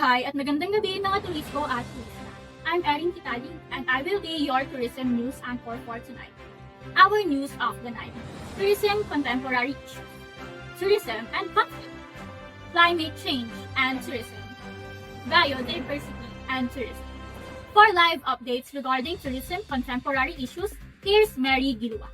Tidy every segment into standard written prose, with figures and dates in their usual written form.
Hi at magandang gabi mga tulisko at turista. I'm Erin Kitali and I will be your tourism news anchor for tonight. Our news of the night: tourism contemporary issues, tourism and conflict, climate change and tourism, biodiversity and tourism. For live updates regarding tourism contemporary issues, here's Mary Gilua.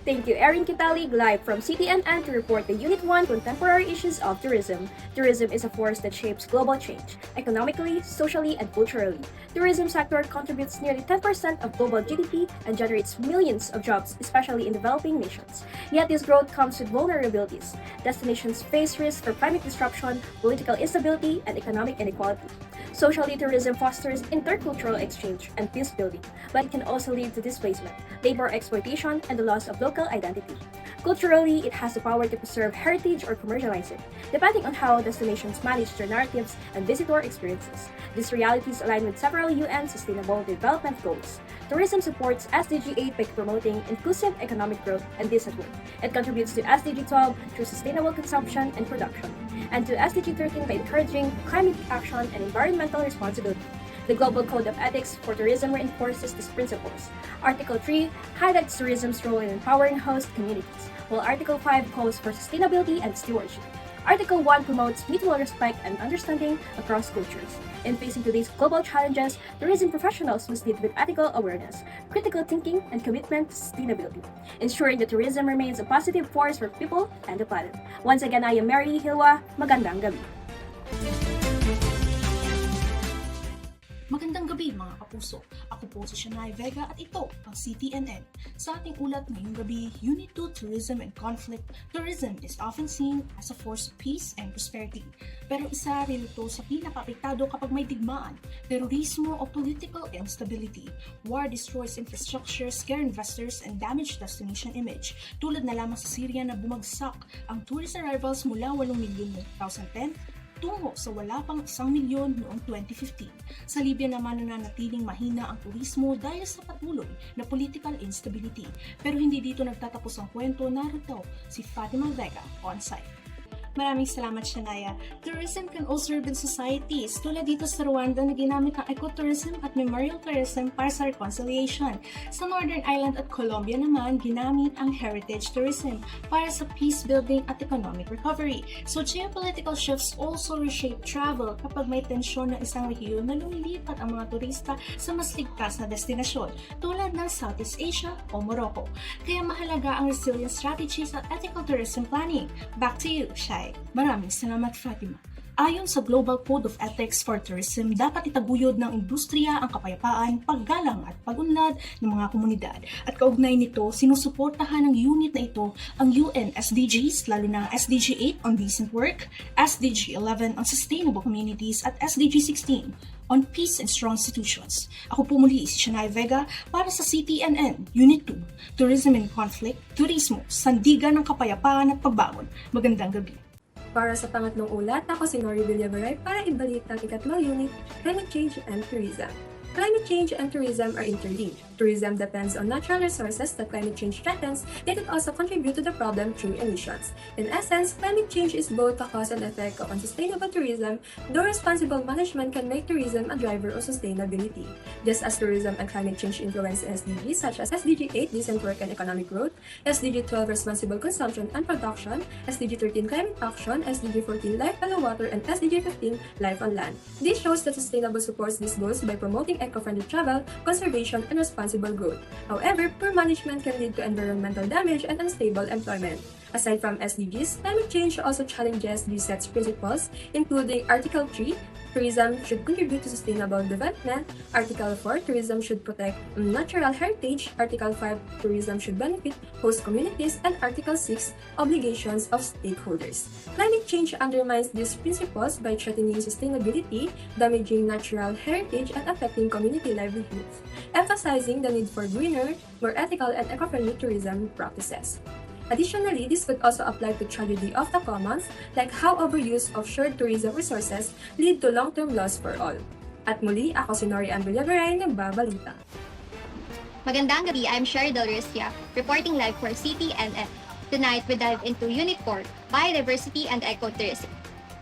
Thank you, Erin Kitalig, live from CTNN to report the Unit 1 Contemporary Issues of Tourism. Tourism is a force that shapes global change, economically, socially, and culturally. Tourism sector contributes nearly 10% of global GDP and generates millions of jobs, especially in developing nations. Yet this growth comes with vulnerabilities. Destinations face risks for climate disruption, political instability, and economic inequality. Socially, tourism fosters intercultural exchange and peace building, but it can also lead to displacement, labor exploitation, and the loss of local identity. Culturally, it has the power to preserve heritage or commercialize it, depending on how destinations manage their narratives and visitor experiences. These realities align with several UN Sustainable Development Goals. Tourism supports SDG 8 by promoting inclusive economic growth and this at work. It contributes to SDG 12 through sustainable consumption and production, and to SDG 13 by encouraging climate action and environmental responsibility. The Global Code of Ethics for Tourism reinforces these principles. Article 3 highlights tourism's role in empowering host communities, while Article 5 calls for sustainability and stewardship. Article 1 promotes mutual respect and understanding across cultures. In facing today's global challenges, tourism professionals must lead with ethical awareness, critical thinking, and commitment to sustainability, ensuring that tourism remains a positive force for people and the planet. Once again, I am Mary Hilwa. Magandang gabi. Magandang gabi mga kapuso. Ako po si Shania Vega at ito ang CTNN. Sa ating ulat ngayong gabi, Unit 2 Tourism and Conflict. Tourism is often seen as a force of peace and prosperity. Pero isa rin ito sa pinaka-apektado kapag may digmaan, terorismo o political instability. War destroys infrastructure, scare investors, and damage destination image. Tulad na lamang sa Syria na bumagsak ang tourist arrivals mula 8 milyon noong 2010 tungo sa wala pang 1 milyon noong 2015. Sa Libya naman nananatiling mahina ang turismo dahil sa patuloy na political instability. Pero hindi dito nagtatapos ang kwento, narito si Fatima Vega on site. Maraming salamat, Shania. Tourism can also rebuild societies. Tulad dito sa Rwanda na ginamit ang ecotourism at memorial tourism para sa reconciliation. Sa Northern Ireland at Colombia naman, ginamit ang heritage tourism para sa peace building at economic recovery. So geopolitical shifts also reshape travel kapag may tensyon ng isang rehiyon na lumilipat ang mga turista sa mas ligtas na destinasyon, tulad ng Southeast Asia o Morocco. Kaya mahalaga ang resilience strategies at ethical tourism planning. Back to you, Shai. Maraming salamat, Fatima. Ayon sa Global Code of Ethics for Tourism, dapat itaguyod ng industriya ang kapayapaan, paggalang at pag-unlad ng mga komunidad. At kaugnay nito, sinusuportahan ng unit na ito ang UN SDGs, lalo na SDG 8 on decent work, SDG 11 on sustainable communities, at SDG 16 on peace and strong institutions. Ako po muli si Shania Vega para sa CTNN Unit 2, Tourism and Conflict, Turismo, Sandigan ng Kapayapaan at Pagbangon. Magandang gabi. Para sa pangatlong ulat, ako si Nori Villabaray para ibalita ang ikatlong unit, Climate Change and Tourism. Climate change and tourism are interlinked. Tourism depends on natural resources that climate change threatens, yet it also contributes to the problem through emissions. In essence, climate change is both a cause and effect of unsustainable tourism, though responsible management can make tourism a driver of sustainability. Just as tourism and climate change influence SDGs such as SDG 8 decent work and economic growth, SDG 12 responsible consumption and production, SDG 13 climate action, SDG 14 life below water, and SDG 15 life on land. This shows that sustainable supports these goals by promoting eco-friendly travel, conservation, and responsible growth. However, poor management can lead to environmental damage and unstable employment. Aside from SDGs, climate change also challenges these sets principles, including Article 3, tourism should contribute to sustainable development, Article 4, tourism should protect natural heritage, Article 5, tourism should benefit host communities, and Article 6, obligations of stakeholders. Climate change undermines these principles by threatening sustainability, damaging natural heritage, and affecting community livelihoods, emphasizing the need for greener, more ethical, and eco-friendly tourism practices. Additionally, this could also apply to tragedy of the commons, like how overuse of shared tourism resources lead to long-term loss for all. At muli, ako si Nori Ann Villabaray, nagbabalita. Magandang gabi, I'm Sherry Del Ristia, reporting live for CTNN. Tonight, we dive into Unit 4, Biodiversity and Ecotourism.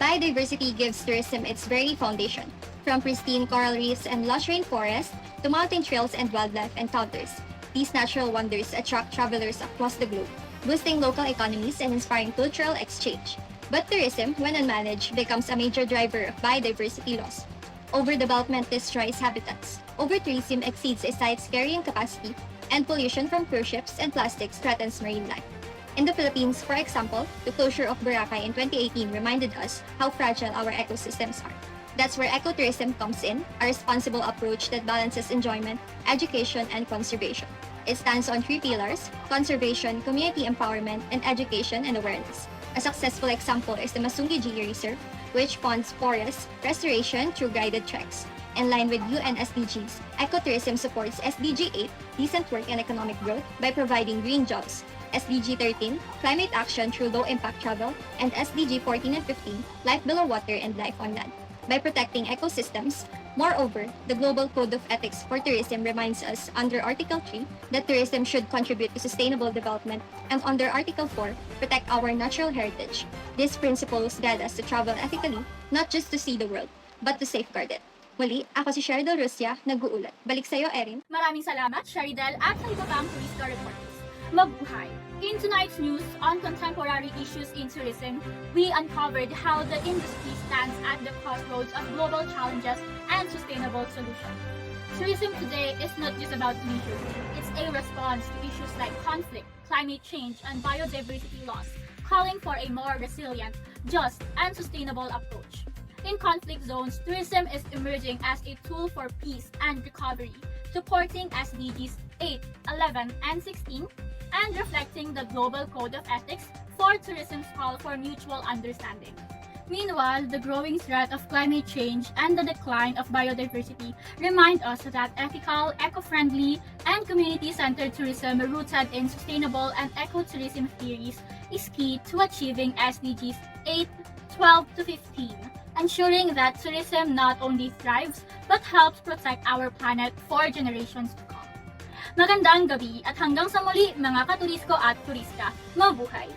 Biodiversity gives tourism its very foundation, from pristine coral reefs and lush rainforests to mountain trails and wildlife encounters. These natural wonders attract travelers across the globe, boosting local economies and inspiring cultural exchange. But tourism, when unmanaged, becomes a major driver of biodiversity loss. Overdevelopment destroys habitats. Over-tourism exceeds a site's carrying capacity, and pollution from cruise ships and plastics threatens marine life. In the Philippines, for example, the closure of Boracay in 2018 reminded us how fragile our ecosystems are. That's where ecotourism comes in, a responsible approach that balances enjoyment, education, and conservation. It stands on three pillars: conservation, community empowerment, and education and awareness. A successful example is the Masungi GE Reserve, which funds forest restoration through guided treks. In line with UN SDGs, ecotourism supports SDG 8, decent work and economic growth, by providing green jobs, SDG 13, climate action through low-impact travel, and SDG 14 and 15, life below water and life on land, by protecting ecosystems. Moreover, the Global Code of Ethics for Tourism reminds us under Article 3 that tourism should contribute to sustainable development, and under Article 4, protect our natural heritage. These principles guide us to travel ethically, not just to see the world, but to safeguard it. Muli, ako si Sheridel Rusya, nag-uulat. Balik sa'yo, Erin. Maraming salamat, Sheridel, at sa iba pang Turista Reporters. Mabuhay! In tonight's news on contemporary issues in tourism, we uncovered how the industry stands at the crossroads of global challenges and sustainable solutions. Tourism today is not just about leisure. It's a response to issues like conflict, climate change, and biodiversity loss, calling for a more resilient, just, and sustainable approach. In conflict zones, tourism is emerging as a tool for peace and recovery, supporting SDGs 8, 11, and 16, and reflecting the Global Code of Ethics for Tourism's call for mutual understanding. Meanwhile, the growing threat of climate change and the decline of biodiversity remind us that ethical, eco-friendly, and community-centered tourism rooted in sustainable and ecotourism theories is key to achieving SDGs 8, 12 to 15, ensuring that tourism not only thrives but helps protect our planet for generations to come. Magandang gabi at hanggang sa muli mga katurisko at turista. Mabuhay!